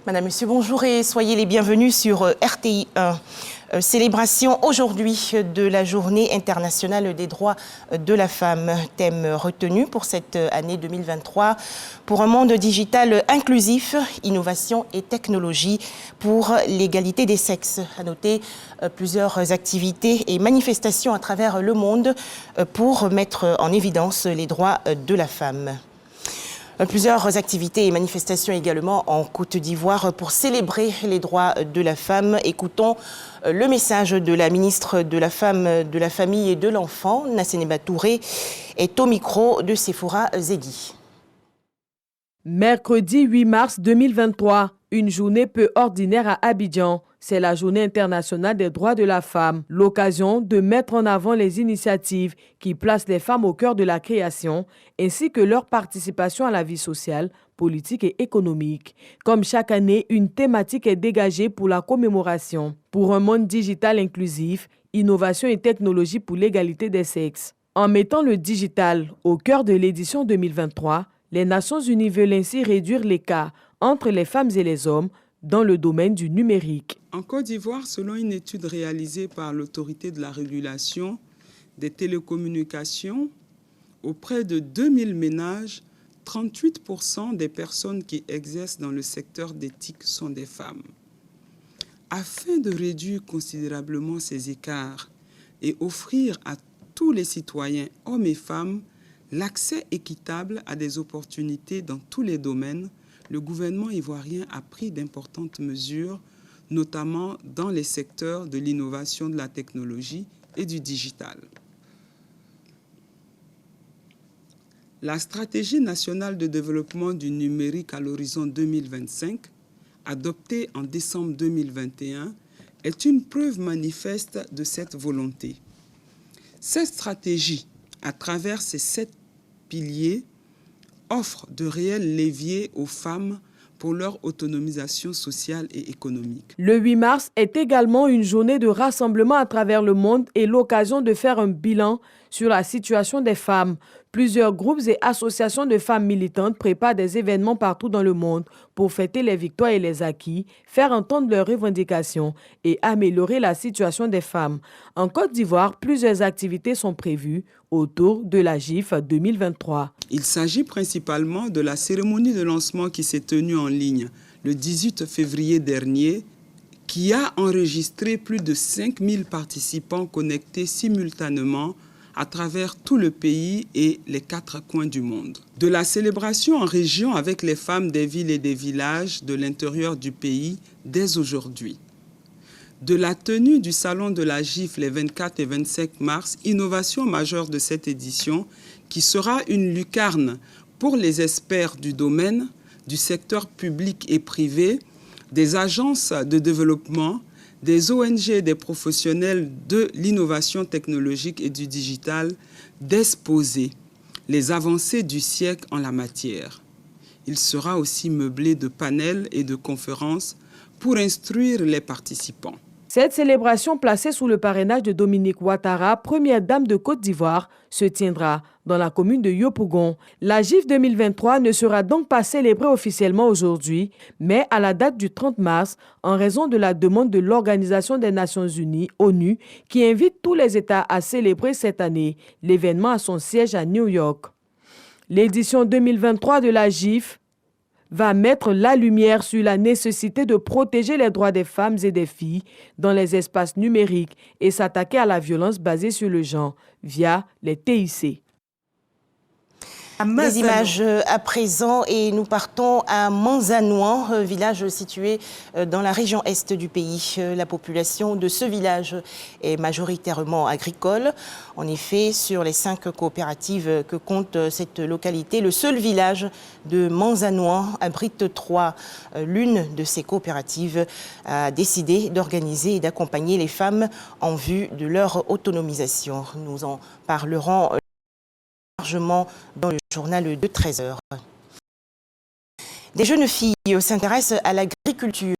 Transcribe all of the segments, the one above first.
Madame, Monsieur, bonjour et soyez les bienvenus sur RTI 1. Célébration aujourd'hui de la Journée internationale des droits de la femme. Thème retenu pour cette année 2023 pour un monde digital inclusif, innovation et technologie pour l'égalité des sexes. À noter plusieurs activités et manifestations à travers le monde pour mettre en évidence les droits de la femme. Plusieurs activités et manifestations également en Côte d'Ivoire pour célébrer les droits de la femme. Écoutons le message de la ministre de la Femme, de la Famille et de l'Enfant, Nasseneba Touré, est au micro de Sephora Zegui. Mercredi 8 mars 2023, une journée peu ordinaire à Abidjan. C'est la Journée internationale des droits de la femme, l'occasion de mettre en avant les initiatives qui placent les femmes au cœur de la création, ainsi que leur participation à la vie sociale, politique et économique. Comme chaque année, une thématique est dégagée pour la commémoration. Pour un monde digital inclusif, innovation et technologie pour l'égalité des sexes. En mettant le digital au cœur de l'édition 2023, les Nations Unies veulent ainsi réduire l'écart entre les femmes et les hommes dans le domaine du numérique. En Côte d'Ivoire, selon une étude réalisée par l'autorité de la régulation des télécommunications, auprès de 2000 ménages, 38% des personnes qui exercent dans le secteur d'éthique sont des femmes. Afin de réduire considérablement ces écarts et offrir à tous les citoyens, hommes et femmes, l'accès équitable à des opportunités dans tous les domaines, le gouvernement ivoirien a pris d'importantes mesures, notamment dans les secteurs de l'innovation, de la technologie et du digital. La stratégie nationale de développement du numérique à l'horizon 2025, adoptée en décembre 2021, est une preuve manifeste de cette volonté. Cette stratégie, à travers ces 7 piliers, offre de réels leviers aux femmes pour leur autonomisation sociale et économique. Le 8 mars est également une journée de rassemblement à travers le monde et l'occasion de faire un bilan sur la situation des femmes. Plusieurs groupes et associations de femmes militantes préparent des événements partout dans le monde pour fêter les victoires et les acquis, faire entendre leurs revendications et améliorer la situation des femmes. En Côte d'Ivoire, plusieurs activités sont prévues autour de la GIF 2023. Il s'agit principalement de la cérémonie de lancement qui s'est tenue en ligne le 18 février dernier, qui a enregistré plus de 5000 participants connectés simultanément à travers tout le pays et les 4 coins du monde. De la célébration en région avec les femmes des villes et des villages de l'intérieur du pays dès aujourd'hui. De la tenue du Salon de la GIF les 24 et 25 mars, innovation majeure de cette édition qui sera une lucarne pour les experts du domaine, du secteur public et privé, des agences de développement, des ONG et des professionnels de l'innovation technologique et du digital d'exposer les avancées du siècle en la matière. Il sera aussi meublé de panels et de conférences pour instruire les participants. Cette célébration placée sous le parrainage de Dominique Ouattara, première dame de Côte d'Ivoire, se tiendra dans la commune de Yopougon. La GIF 2023 ne sera donc pas célébrée officiellement aujourd'hui, mais à la date du 30 mars, en raison de la demande de l'Organisation des Nations Unies, ONU, qui invite tous les États à célébrer cette année l'événement à son siège à New York. L'édition 2023 de la GIF va mettre la lumière sur la nécessité de protéger les droits des femmes et des filles dans les espaces numériques et s'attaquer à la violence basée sur le genre via les TIC. Des images à présent et nous partons à Manzanouan, village situé dans la région est du pays. La population de ce village est majoritairement agricole. En effet, sur les 5 coopératives que compte cette localité, le seul village de Manzanouan abrite 3. L'une de ces coopératives a décidé d'organiser et d'accompagner les femmes en vue de leur autonomisation. Nous en parlerons largement dans le journal de 13h. Des jeunes filles s'intéressent à l'agriculture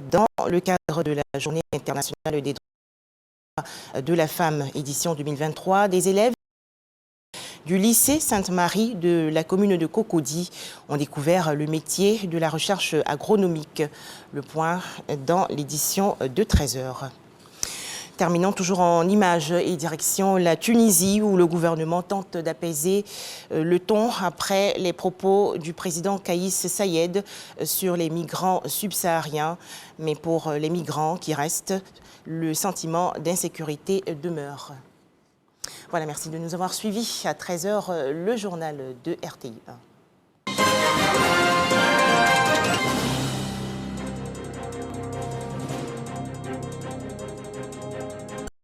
dans le cadre de la Journée internationale des droits de la femme, édition 2023. Des élèves du lycée Sainte-Marie de la commune de Cocody ont découvert le métier de la recherche agronomique. Le point dans l'édition de 13h. Terminons toujours en images et direction la Tunisie où le gouvernement tente d'apaiser le ton après les propos du président Kais Saied sur les migrants subsahariens. Mais pour les migrants qui restent, le sentiment d'insécurité demeure. Voilà, merci de nous avoir suivis. À 13h, le journal de RTI 1.